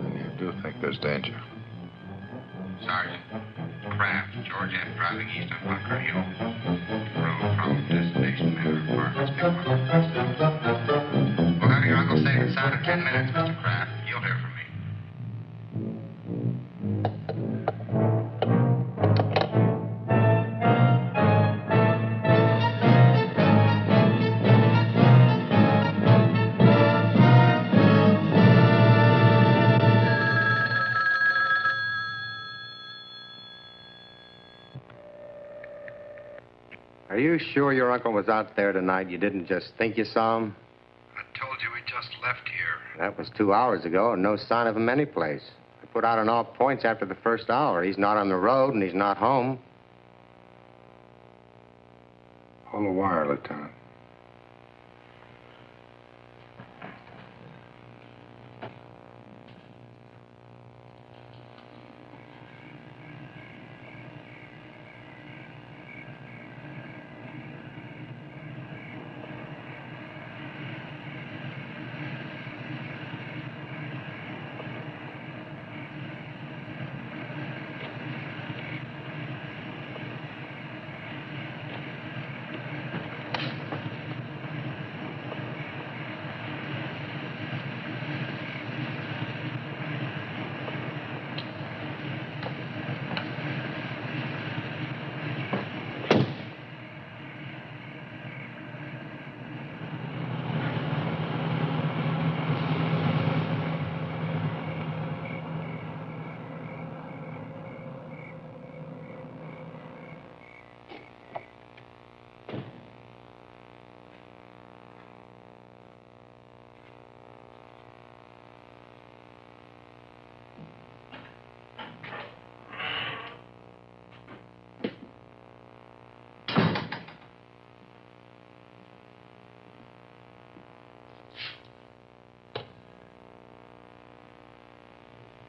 And you do think there's danger? Sergeant, Kraft, George F. driving east on Bunker Hill. Road from destination Manor Apartments, Big We'll have your uncle safe and sound in 10 minutes, Mr. Kraft. You'll hear from me. Are you sure your uncle was out there tonight? You didn't just think you saw him? I told you he just left here. That was 2 hours ago, and no sign of him anyplace. I put out on all points after the first hour. He's not on the road, and he's not home. Pull the wire, Lieutenant.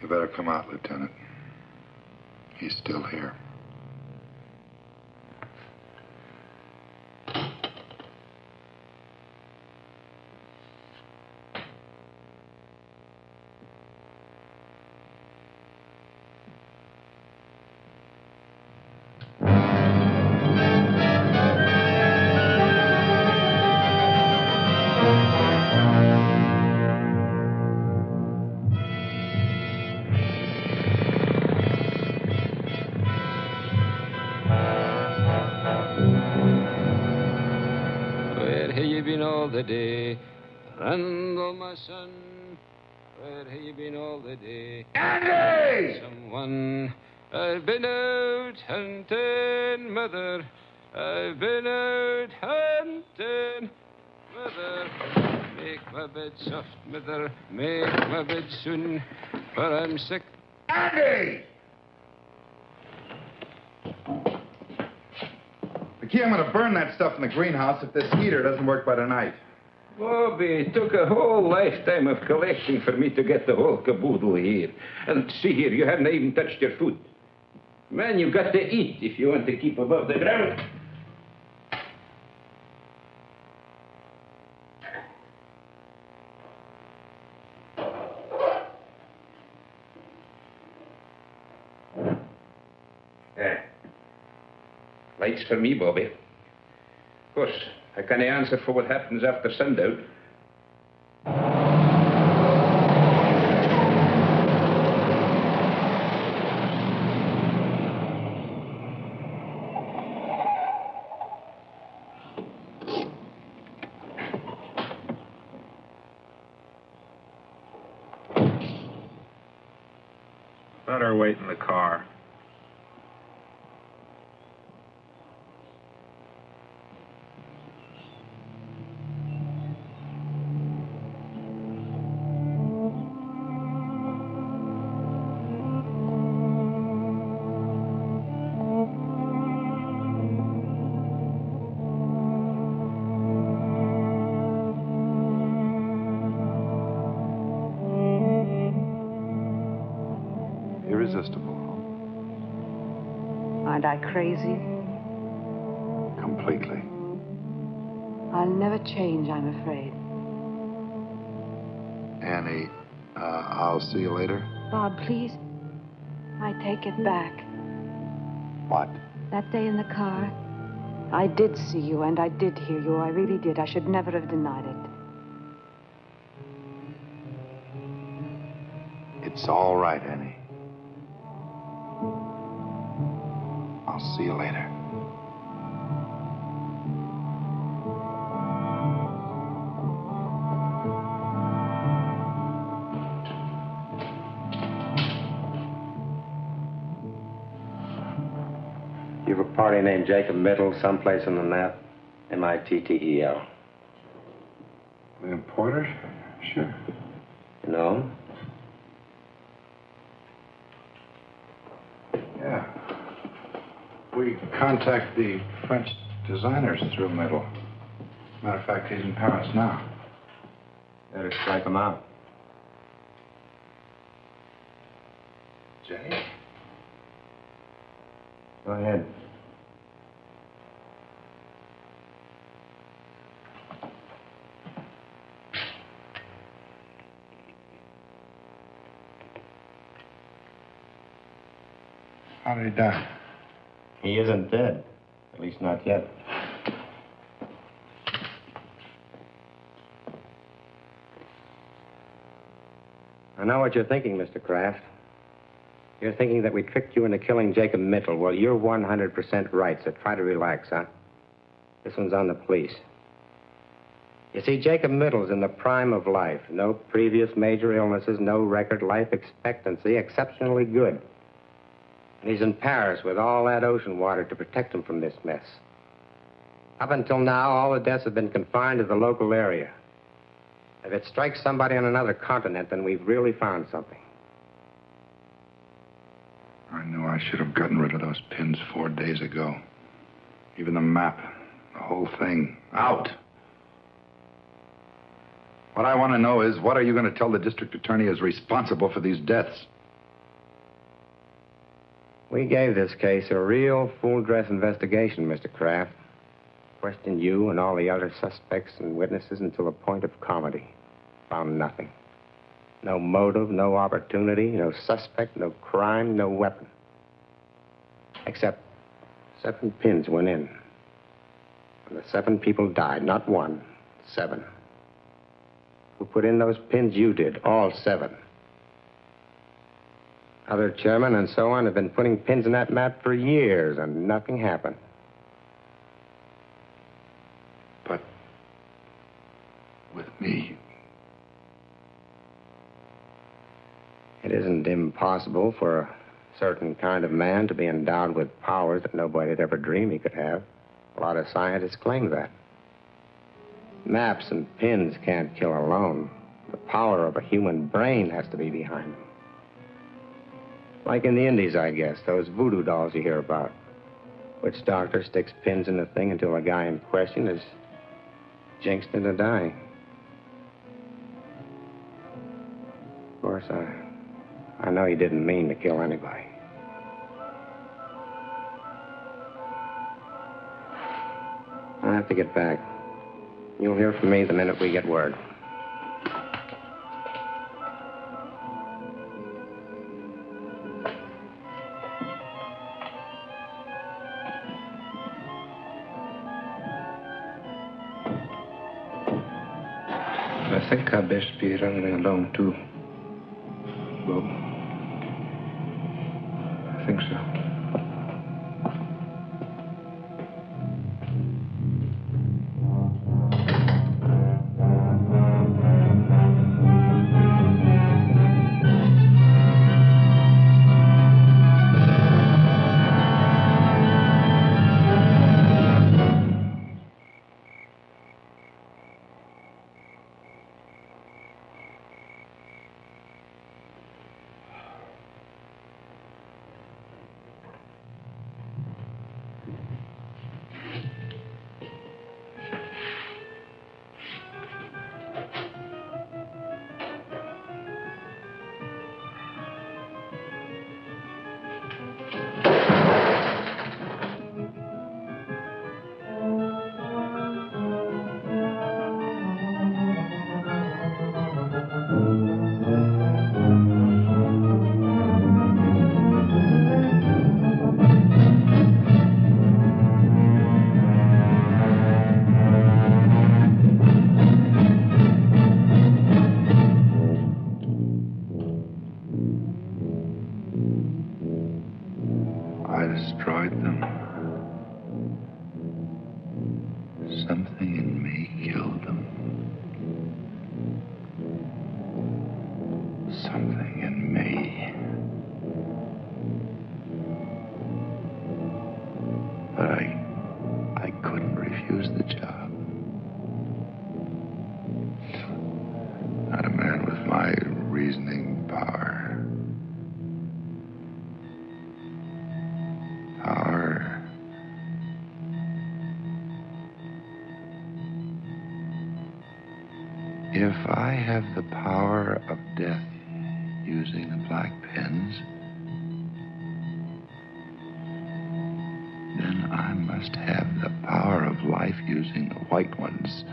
You better come out, Lieutenant. He's still here. All the day, Randall, my son, where have you been all the day? Andy! Someone, I've been out hunting, mother. I've been out hunting, mother. Make my bed soft, mother. Make my bed soon, for I'm sick. Andy! MacKee, I'm going to burn that stuff in the greenhouse if this heater doesn't work by tonight. Bobby, it took a whole lifetime of collecting for me to get the whole caboodle here. And see here, you haven't even touched your food. Man, you've got to eat if you want to keep above the ground. Lights for me, Bobby. Of course, I can't answer for what happens after sundown. Better wait in the car. Irresistible. Aren't I crazy? Completely. I'll never change, I'm afraid. Annie, I'll see you later. Bob, please. I take it back. What? That day in the car, I did see you and I did hear you. I really did. I should never have denied it. It's all right, Annie. I'll see you later. You've a party named Jacob Mittel someplace on the map? M-I-T-T-E-L. William Porter? Sure. You know him? Yeah. We contact the French designers through Mittel. Matter of fact, he's in Paris now. Better strike him out. Jenny? Go ahead. How did he die? He isn't dead. At least not yet. I know what you're thinking, Mr. Kraft. You're thinking that we tricked you into killing Jacob Mittel. Well, you're 100% right, so try to relax, huh? This one's on the police. You see, Jacob Mittel's in the prime of life. No previous major illnesses, no record life expectancy, exceptionally good. And he's in Paris with all that ocean water to protect him from this mess. Up until now, all the deaths have been confined to the local area. If it strikes somebody on another continent, then we've really found something. I knew I should have gotten rid of those pins 4 days ago. Even the map, the whole thing, out. What I want to know is, what are you going to tell the district attorney is responsible for these deaths? We gave this case a real full-dress investigation, Mr. Kraft. Questioned you and all the other suspects and witnesses until the point of comedy. Found nothing. No motive, no opportunity, no suspect, no crime, no weapon. Except 7 pins went in. And the 7 people died. Not 1, 7. Who put in those pins? You did. All 7. Other chairmen and so on have been putting pins in that map for years, and nothing happened. But with me, it isn't impossible for a certain kind of man to be endowed with powers that nobody had ever dreamed he could have. A lot of scientists claim that. Maps and pins can't kill alone. The power of a human brain has to be behind them. Like in the Indies, I guess, those voodoo dolls you hear about. Witch doctor sticks pins in the thing until the guy in question is jinxed into dying. Of course, I know he didn't mean to kill anybody. I have to get back. You'll hear from me the minute we get word. I think I'd best be running along, too. Bob. I think so. Something in me killed them. Something in me. But I couldn't refuse the job. Not a man with my reasoning power. If I have the power of death using the black pens, then I must have the power of life using the white ones.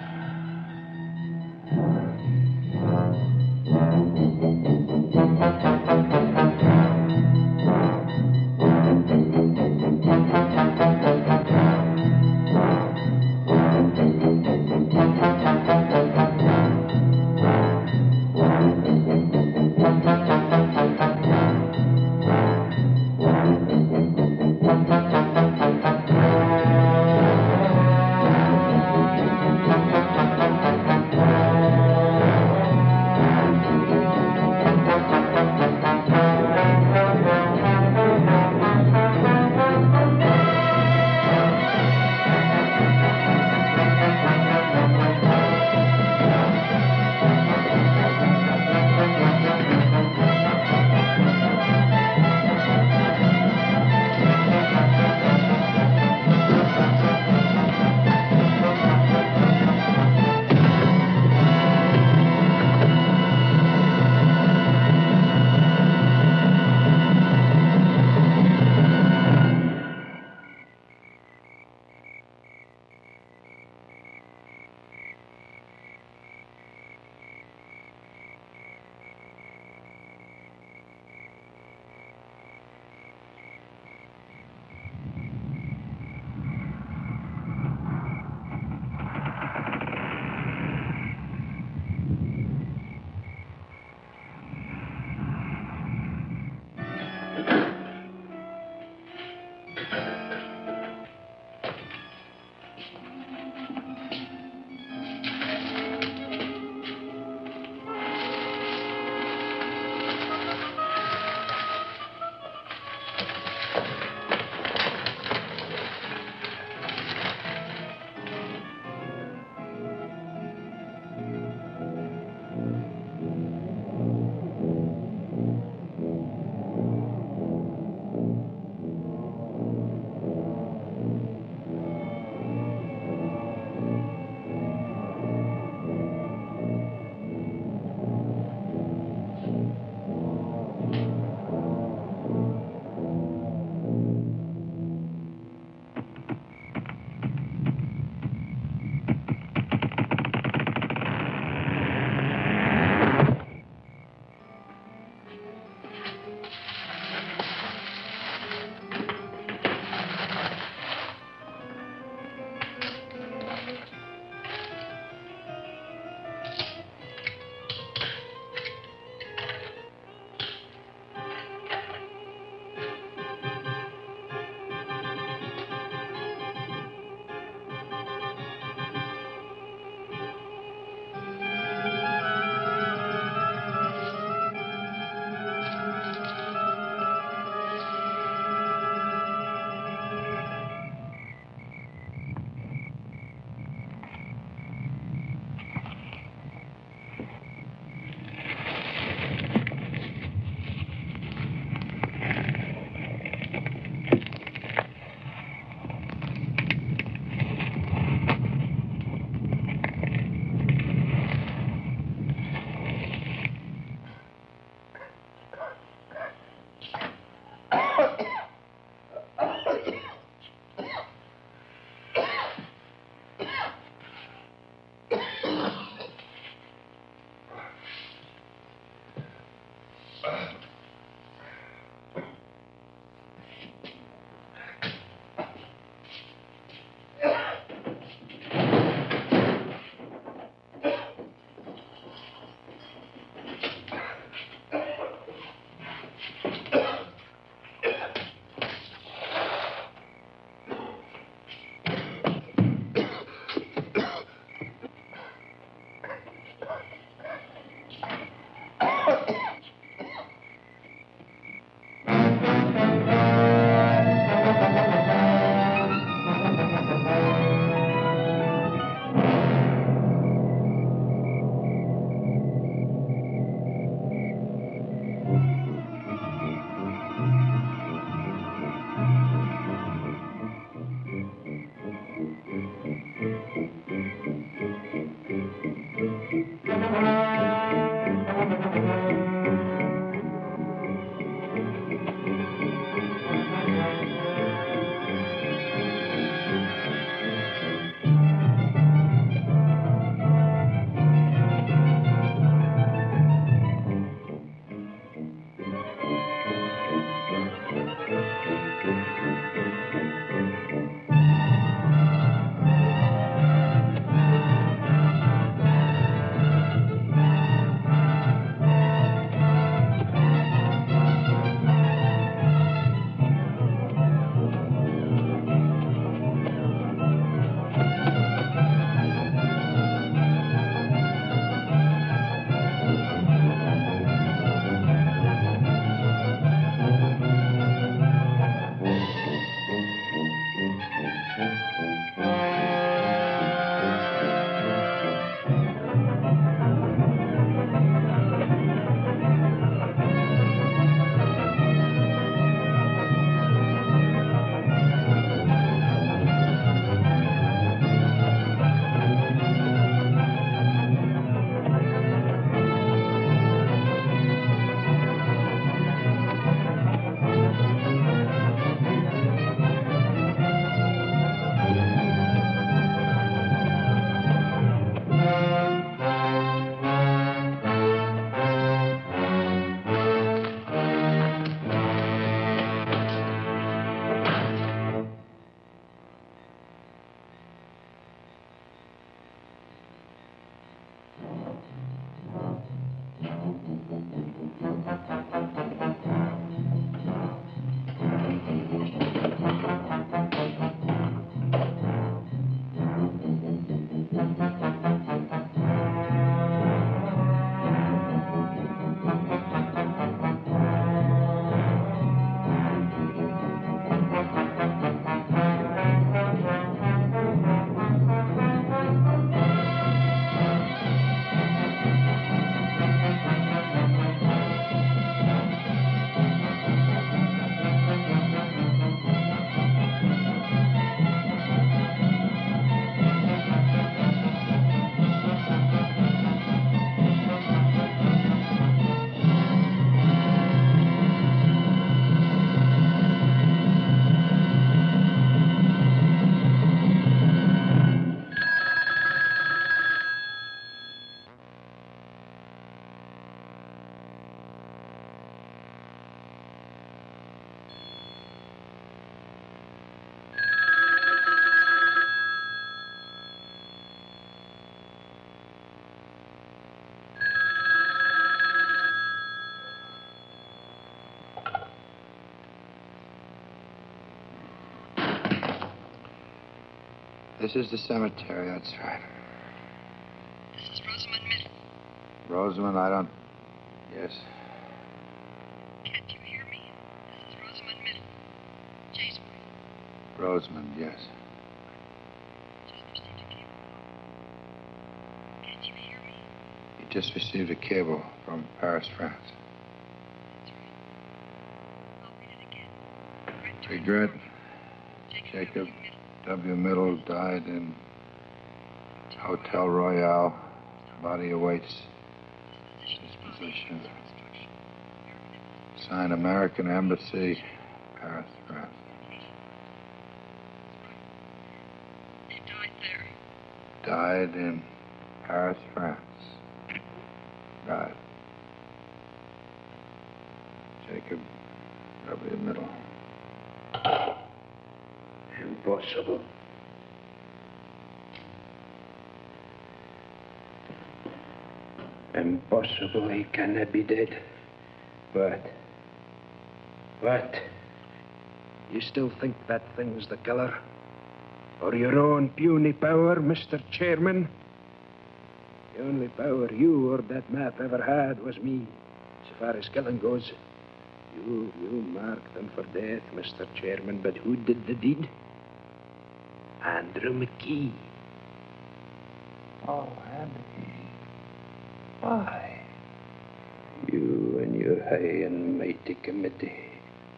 This is the cemetery, that's right. This is Rosamund Middle. Rosamund, I don't... Yes. Can't you hear me? This is Rosamund Middle. Jay's wife. Rosamund, yes. Just received a cable. Can't you hear me? You just received a cable from Paris, France. That's right. I'll read it again. Regret. Jacob W. Middle died in Hotel Royale. Body awaits disposition. Signed American Embassy, Paris, France. He died there. Died in Paris, France. Died. Jacob. Probably the middle. Impossible. Impossible. He cannot be dead. What? You still think that thing's the killer? Or your own puny power, Mr. Chairman? The only power you or that map ever had was me, as far as killing goes. You marked them for death, Mr. Chairman, but who did the deed? Andrew MacKee. Oh, Andy. Why? You and your high and mighty committee,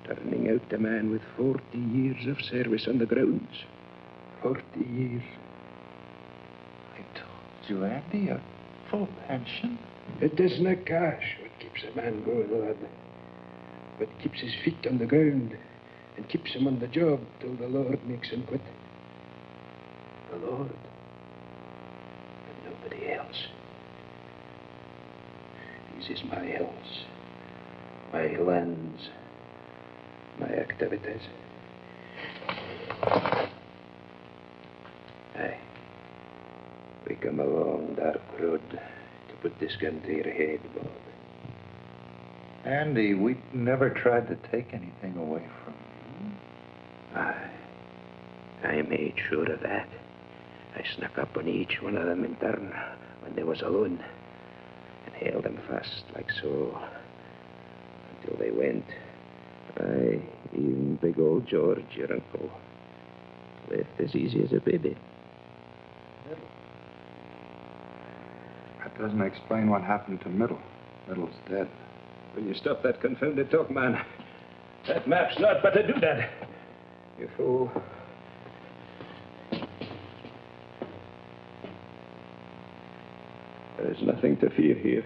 turning out a man with 40 years of service on the grounds. 40 years. I told you, Andy, a full pension. It isn't cash what keeps a man going, lad. What keeps his feet on the ground and keeps him on the job till the Lord makes him quit. The Lord. And nobody else. This is my house, my lands, my activities. Aye. We come a long, dark road to put this gun to your head, Bob. Andy, we never tried to take anything away from you. Aye. I made sure of that. I snuck up on each one of them in turn when they was alone and held them fast like so until they went. Aye, even big old George, your uncle, left as easy as a baby. That doesn't explain what happened to Middle. Middle's dead. Will you stop that confounded talk, man? That map's not but a doodad. You fool. There is nothing to fear here.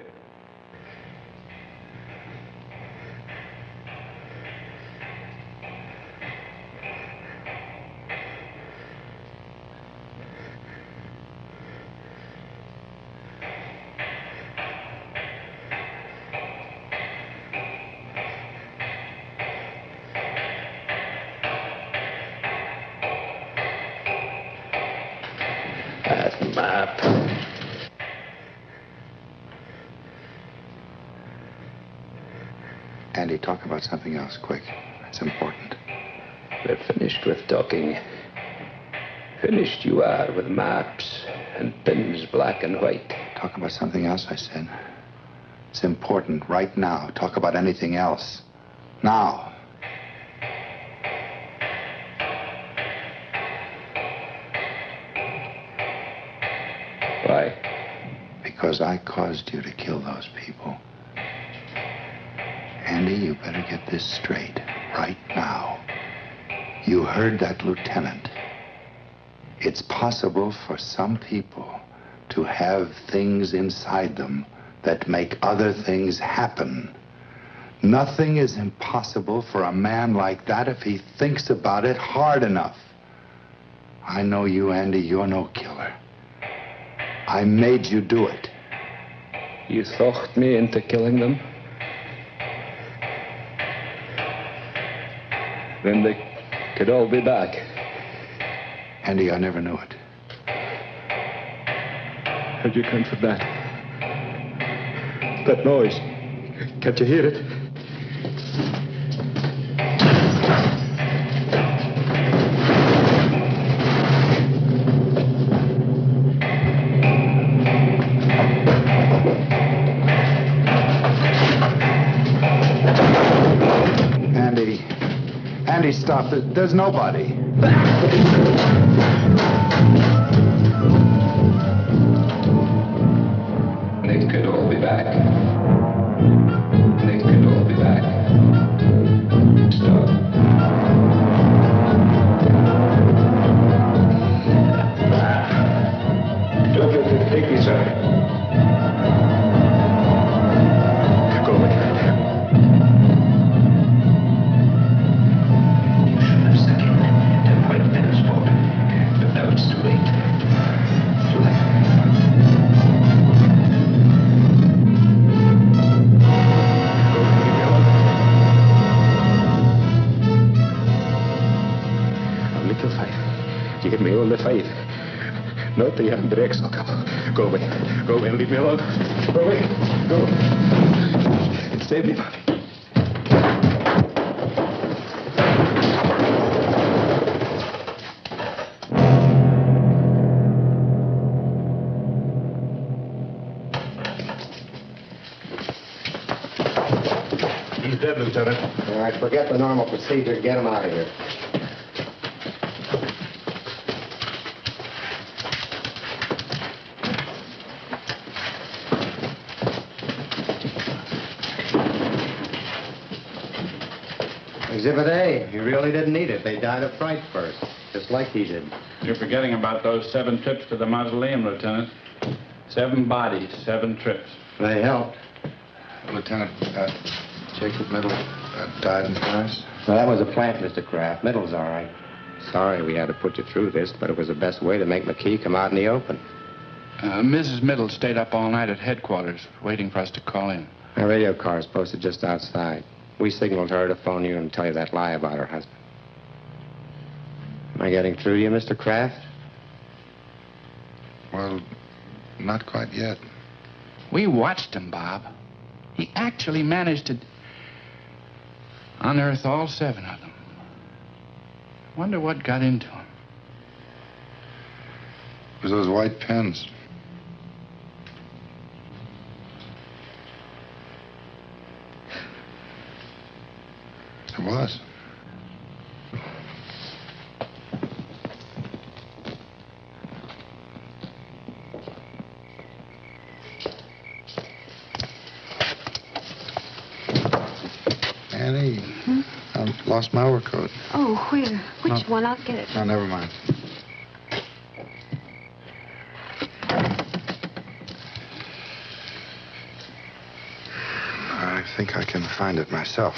That map. Andy, talk about something else, quick. It's important. We're finished with talking. Finished you are with maps and pins black and white. Talk about something else, I said. It's important right now. Talk about anything else. Now. Why? Because I caused you to kill those people. Andy, you better get this straight right now. You heard that lieutenant. It's possible for some people to have things inside them that make other things happen. Nothing is impossible for a man like that if he thinks about it hard enough. I know you, Andy. You're no killer. I made you do it. You talked me into killing them? Then they could all be back. Andy, I never knew it. How'd you come for that? That noise. Can't you hear it? Andy, stop. There's nobody. They could all be back. They could all be back. Stop. Don't let them take me, sir. Go with that. You should have stuck in to fight Venom's fault. But now it's too late. let the brakes hook up. Go away. Go away and leave me alone. Go away. Go. Save me, Bobby. He's dead, Lieutenant. All right, forget the normal procedure. Get him out of here. Exhibit A. He really didn't need it. They died of fright first, just like he did. You're forgetting about those 7 trips to the mausoleum, Lieutenant. 7 bodies, 7 trips. They helped. Lieutenant, Jacob Middle died in France. Well, that was a plant, Mr. Kraft. Middle's all right. Sorry we had to put you through this, but it was the best way to make MacKee come out in the open. Mrs. Middle stayed up all night at headquarters, waiting for us to call in. Our radio car is posted just outside. We signaled her to phone you and tell you that lie about her husband. Am I getting through to you, Mr. Kraft? Well, not quite yet. We watched him, Bob. He actually managed to unearth all 7 of them. Wonder what got into him. It was those white pens. It was. Annie, I've lost my overcoat. Oh, where? Which one? I'll get it. No, never mind. I think I can find it myself.